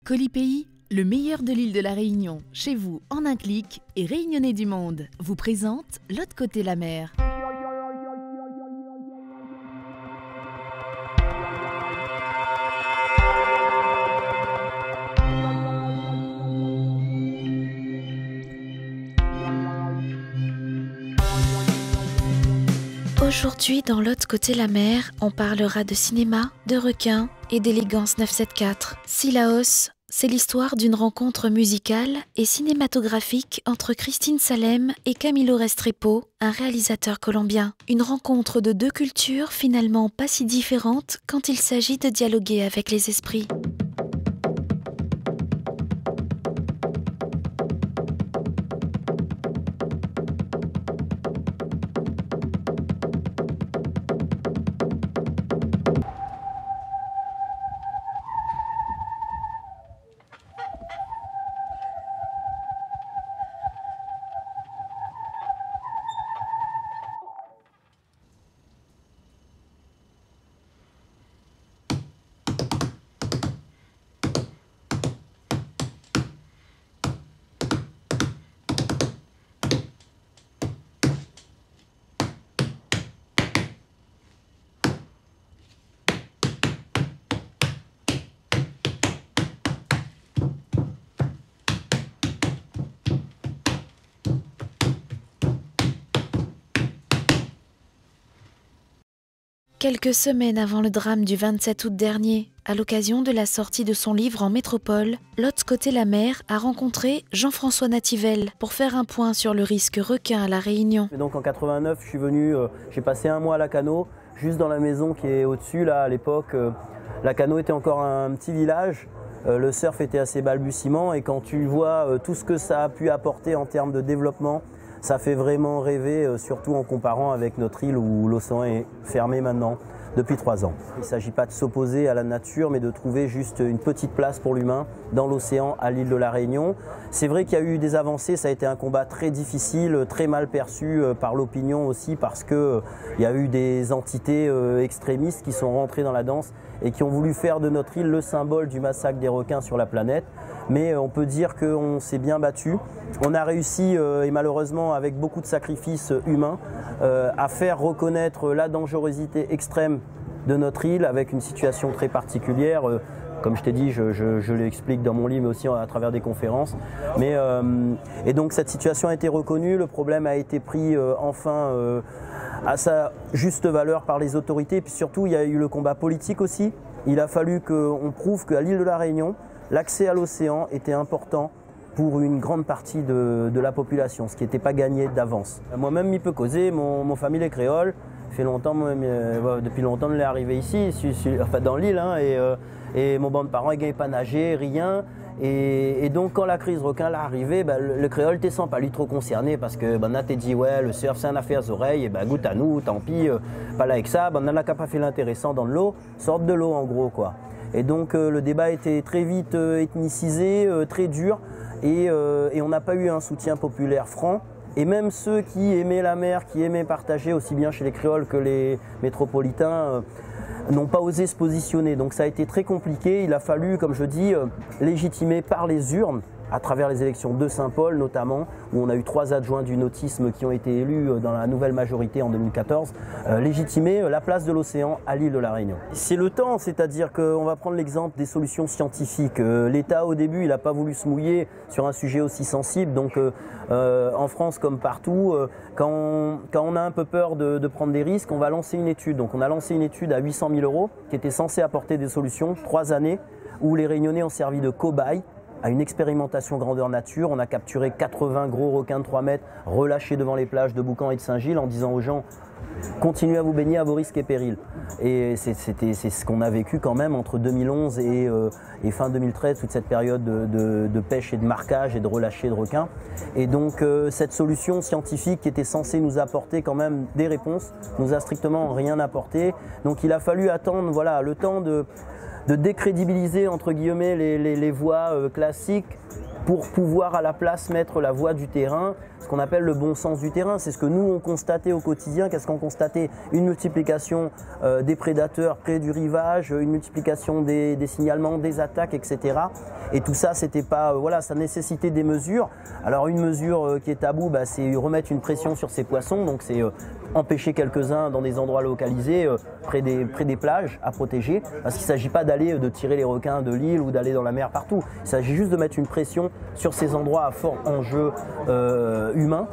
Colipaís, le meilleur de l'île de la Réunion, chez vous en un clic et Réunionnais du monde, vous présente L'autre côté la mer. Aujourd'hui, dans L'autre côté la mer, on parlera de cinéma, de requins et d'élégance 974. Silaos, c'est l'histoire d'une rencontre musicale et cinématographique entre Christine Salem et Camilo Restrepo, un réalisateur colombien. Une rencontre de deux cultures finalement pas si différentes quand il s'agit de dialoguer avec les esprits. Quelques semaines avant le drame du 27 août dernier, à l'occasion de la sortie de son livre en métropole, L'autre côté la mer a rencontré Jean-François Nativelle pour faire un point sur le risque requin à La Réunion. Et donc en 89, je suis venu, j'ai passé un mois à Lacanau, juste dans la maison qui est au-dessus. Là, à l'époque, Lacanau était encore un petit village. Le surf était assez balbutiement et quand tu vois tout ce que ça a pu apporter en termes de développement, ça fait vraiment rêver, surtout en comparant avec notre île où l'océan est fermé maintenant depuis 3 ans. Il ne s'agit pas de s'opposer à la nature, mais de trouver juste une petite place pour l'humain dans l'océan à l'île de la Réunion. C'est vrai qu'il y a eu des avancées, ça a été un combat très difficile, très mal perçu par l'opinion aussi, parce qu'il y a eu des entités extrémistes qui sont rentrées dans la danse et qui ont voulu faire de notre île le symbole du massacre des requins sur la planète. Mais on peut dire qu'on s'est bien battu. On a réussi, et malheureusement avec beaucoup de sacrifices humains, à faire reconnaître la dangerosité extrême de notre île avec une situation très particulière. Comme je t'ai dit, je l'explique dans mon livre, mais aussi à travers des conférences. Et donc cette situation a été reconnue, le problème a été pris enfin à sa juste valeur par les autorités. Et puis surtout, il y a eu le combat politique aussi. Il a fallu qu'on prouve qu'à l'île de la Réunion, l'accès à l'océan était important pour une grande partie de la population, ce qui n'était pas gagné d'avance. Moi-même, m'y peux causer, mon famille est créole, fait longtemps, depuis longtemps, je l'ai arrivé ici, enfin dans l'île, hein, et mon bon de parents, ils ne gagnaient pas nager, rien. Et donc quand la crise requin est arrivée, le créole ne sent pas lui trop concerné parce que on a dit ouais le surf c'est une affaire aux oreilles, et goûte à nous, tant pis, pas là avec ça, on n'a qu'à pas fait l'intéressant dans l'eau, sorte de l'eau en gros quoi. Et donc le débat était très vite ethnicisé, très dur et on n'a pas eu un soutien populaire franc. Et même ceux qui aimaient la mer, qui aimaient partager aussi bien chez les créoles que les métropolitains, n'ont pas osé se positionner. Donc ça a été très compliqué. Il a fallu, comme je dis, légitimer par les urnes, à travers les élections de Saint-Paul notamment, où on a eu 3 adjoints du nautisme qui ont été élus dans la nouvelle majorité en 2014, légitimer la place de l'océan à l'île de la Réunion. C'est le temps, c'est-à-dire qu'on va prendre l'exemple des solutions scientifiques. L'État au début, il n'a pas voulu se mouiller sur un sujet aussi sensible, donc en France comme partout, quand on a un peu peur de prendre des risques, on va lancer une étude. Donc on a lancé une étude à 800 000 € qui était censée apporter des solutions, 3 années, où les Réunionnais ont servi de cobayes à une expérimentation grandeur nature. On a capturé 80 gros requins de 3 mètres relâchés devant les plages de Boucan et de Saint-Gilles en disant aux gens « Continuez à vous baigner à vos risques et périls ». Et c'est ce qu'on a vécu quand même entre 2011 et fin 2013, toute cette période de pêche et de marquage et de relâcher de requins. Et donc cette solution scientifique qui était censée nous apporter quand même des réponses nous a strictement rien apporté. Donc il a fallu attendre voilà, le temps de décrédibiliser entre guillemets les voies classiques pour pouvoir à la place mettre la voie du terrain ce qu'on appelle le bon sens du terrain. C'est ce que nous on constatait au quotidien. Qu'est-ce qu'on constatait? Une multiplication des prédateurs près du rivage, une multiplication des signalements, des attaques, etc. Et tout ça, c'était pas, voilà, ça nécessitait des mesures. Alors une mesure qui est taboue, c'est remettre une pression sur ces poissons. Donc c'est empêcher quelques-uns dans des endroits localisés, près des plages à protéger. Parce qu'il ne s'agit pas de tirer les requins de l'île ou d'aller dans la mer partout. Il s'agit juste de mettre une pression sur ces endroits à fort enjeu humain.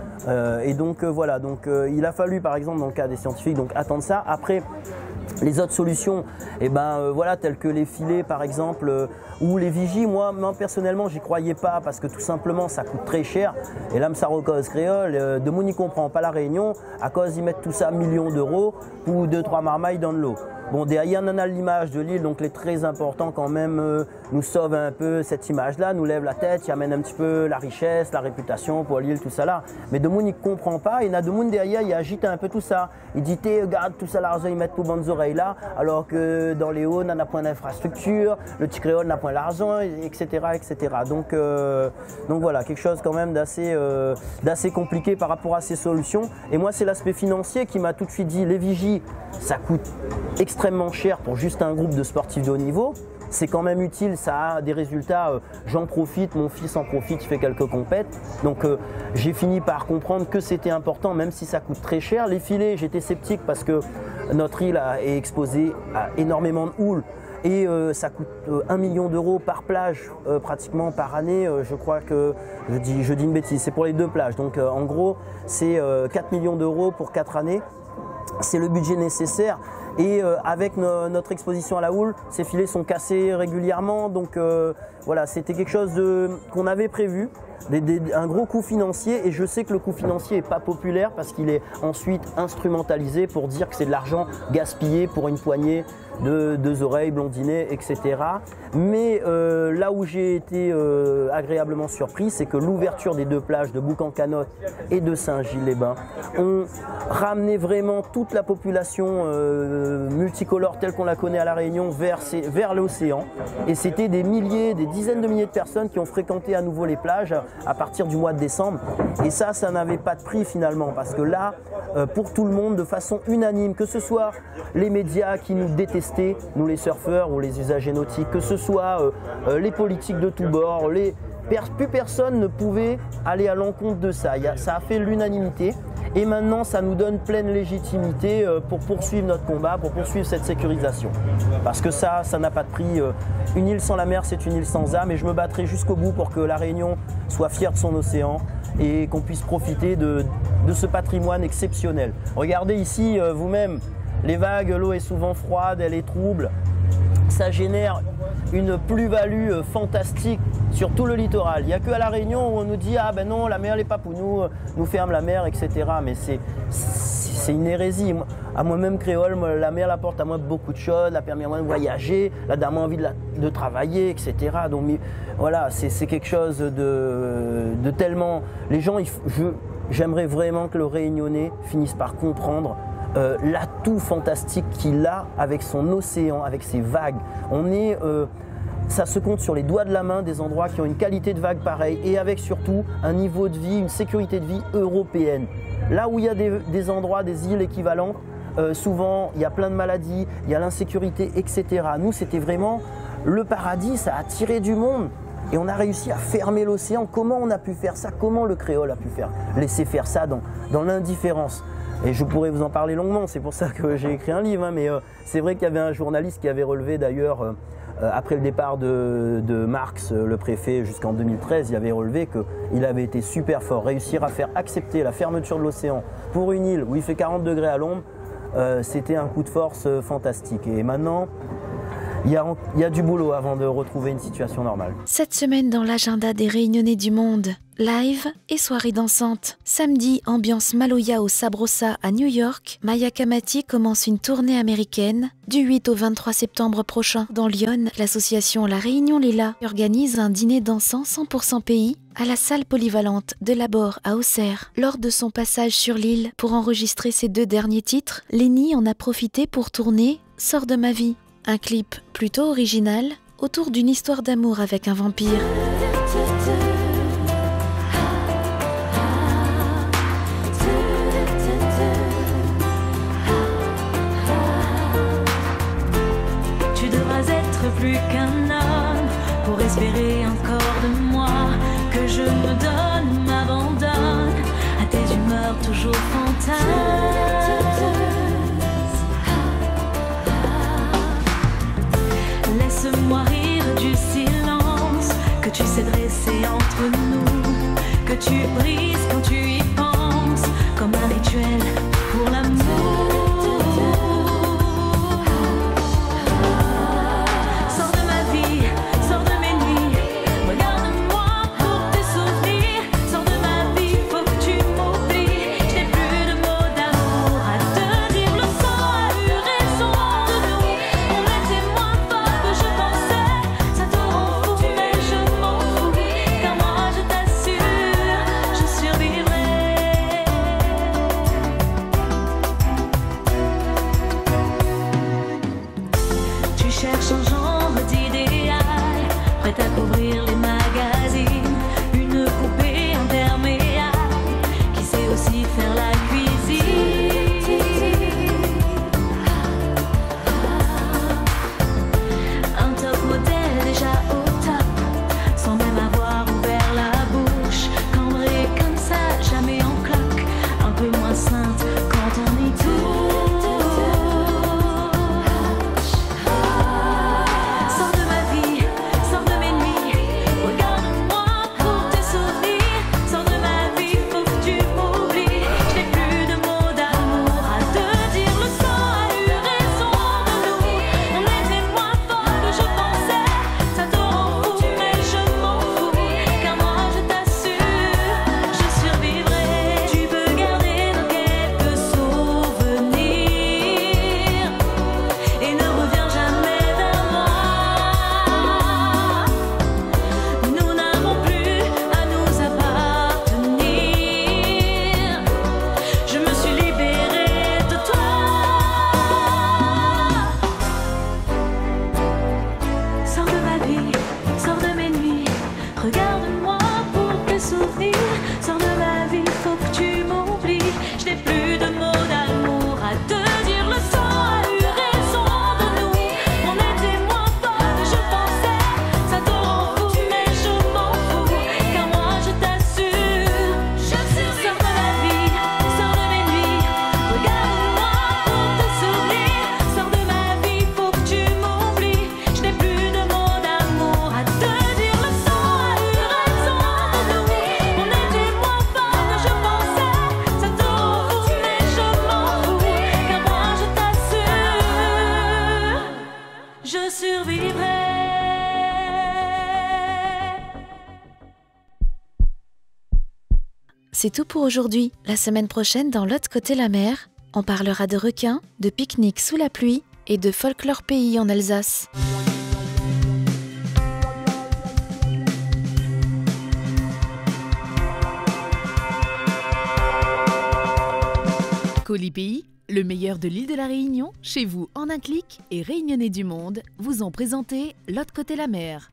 Et donc voilà, donc il a fallu par exemple dans le cas des scientifiques donc attendre ça. Après, les autres solutions, voilà, telles que les filets par exemple, ou les vigies, moi personnellement j'y croyais pas parce que tout simplement ça coûte très cher. Et là, Msarocos créole, de mon n'y comprend pas la Réunion, à cause d'y mettre tout ça millions d'euros pour 2-3 marmailles dans de l'eau. Bon, derrière, on a l'image de l'île, donc les très important quand même nous sauve un peu cette image-là, nous lève la tête, il amène un petit peu la richesse, la réputation pour l'île, tout ça là. Mais de monde, il ne comprend pas, et il y a de monde derrière, il agite un peu tout ça. Il dit, regarde, tout ça l'argent, ils mettent pour bonnes oreilles là, alors que dans les Hauts, on n'a point d'infrastructure, le petit créole n'a point l'argent, etc., etc. Donc voilà, quelque chose quand même d'assez compliqué par rapport à ces solutions. Et moi, c'est l'aspect financier qui m'a tout de suite dit, les vigies, ça coûte extrêmement cher pour juste un groupe de sportifs de haut niveau. C'est quand même utile, ça a des résultats, j'en profite, mon fils en profite, il fait quelques compètes. Donc j'ai fini par comprendre que c'était important, même si ça coûte très cher. Les filets, j'étais sceptique parce que notre île est exposée à énormément de houle. Et ça coûte 1 million d'euros par plage, pratiquement par année. Je crois que, je dis une bêtise, c'est pour les 2 plages. Donc en gros, c'est 4 millions d'euros pour 4 années. C'est le budget nécessaire. Et avec notre exposition à la houle, ces filets sont cassés régulièrement. Donc voilà, c'était quelque chose qu'on avait prévu. Un gros coût financier, et je sais que le coût financier n'est pas populaire parce qu'il est ensuite instrumentalisé pour dire que c'est de l'argent gaspillé pour une poignée de 2 oreilles blondinées, etc. Mais là où j'ai été agréablement surpris, c'est que l'ouverture des 2 plages de Boucan-Canotte et de Saint-Gilles-les-Bains ont ramené vraiment toute la population multicolore telle qu'on la connaît à La Réunion vers l'océan. Et c'était des milliers, des dizaines de milliers de personnes qui ont fréquenté à nouveau les plages à partir du mois de décembre. Et ça n'avait pas de prix finalement, parce que là, pour tout le monde, de façon unanime, que ce soit les médias qui nous détestaient, nous les surfeurs ou les usagers nautiques, que ce soit les politiques de tous bords, plus personne ne pouvait aller à l'encontre de ça. Ça a fait l'unanimité. Et maintenant, ça nous donne pleine légitimité pour poursuivre notre combat, pour poursuivre cette sécurisation. Parce que ça n'a pas de prix. Une île sans la mer, c'est une île sans âme. Et je me battrai jusqu'au bout pour que La Réunion soit fière de son océan et qu'on puisse profiter de ce patrimoine exceptionnel. Regardez ici, vous-même, les vagues, l'eau est souvent froide, elle est trouble. Ça génère une plus-value fantastique sur tout le littoral. Il n'y a qu'à La Réunion où on nous dit « Ah ben non, la mer n'est pas pour nous, nous ferme la mer, etc. » Mais c'est une hérésie. À moi-même, créole, la mer apporte à moi beaucoup de choses, elle a permis à moi de voyager, elle a donné envie de travailler, etc. Donc voilà, c'est quelque chose de tellement... Les gens, j'aimerais vraiment que le Réunionnais finisse par comprendre l'atout fantastique qu'il a avec son océan, avec ses vagues. Ça se compte sur les doigts de la main des endroits qui ont une qualité de vague pareille et avec surtout un niveau de vie, une sécurité de vie européenne. Là où il y a des endroits, des îles équivalentes, souvent il y a plein de maladies, il y a l'insécurité, etc. Nous, c'était vraiment le paradis, ça a attiré du monde. Et on a réussi à fermer l'océan. Comment on a pu faire ça? Comment le créole a pu laisser faire ça dans l'indifférence? Et je pourrais vous en parler longuement, c'est pour ça que j'ai écrit un livre. Mais c'est vrai qu'il y avait un journaliste qui avait relevé d'ailleurs, après le départ de Marx, le préfet, jusqu'en 2013, il avait relevé qu'il avait été super fort. Réussir à faire accepter la fermeture de l'océan pour une île où il fait 40 degrés à l'ombre, c'était un coup de force fantastique. Et maintenant, il y a du boulot avant de retrouver une situation normale. Cette semaine dans l'agenda des Réunionnais du monde, live et soirée dansante. Samedi, ambiance Maloya au Sabrosa à New York. Maya Kamati commence une tournée américaine. Du 8 au 23 septembre prochain, dans Lyon, l'association La Réunion Léla organise un dîner dansant 100% pays à la salle polyvalente de Labor à Auxerre. Lors de son passage sur l'île pour enregistrer ses 2 derniers titres, Lenny en a profité pour tourner « Sors de ma vie ». Un clip plutôt original autour d'une histoire d'amour avec un vampire. accorde-moi que je me donne, m'abandonne à tes humeurs toujours fantasmes. Laisse-moi rire du silence que tu sais dresser entre nous, que tu brises quand tu y penses, comme un rituel pour l'amour. Cherche un genre d'idéal, prête à couvrir les magazines, une poupée imperméable qui sait aussi faire la cuisine. Un top modèle déjà au top, sans même avoir ouvert la bouche, cambrée comme ça, jamais en cloque, un peu moins sainte quand on y touche. Regarde-moi pour tes souvenirs, sors de ma vie, faut que tu m'oublies. Je n'ai plus de mots d'amour à te dire, le temps a eu raison de nous. On était moins fort que je pensais, ça te rend fou, mais je m'en fous, car moi je t'assure, sors de ma vie, sors de mes nuits. Regarde-moi pour tes souvenirs, sors de ma vie, faut que tu m'oublies. Je n'ai plus de mots d'amour à te dire, le temps a eu raison de nous. On était moins fort que je pensais, ça te rend fou, mais je m'en fous, car moi je t'assure, je survivrai. C'est tout pour aujourd'hui. La semaine prochaine, dans l'autre côté la mer, on parlera de requins, de pique-nique sous la pluie et de folklore pays en Alsace. Colis Pays, le meilleur de l'île de la Réunion, chez vous en un clic et Réunionnais du monde, vous ont présenté l'autre côté la mer.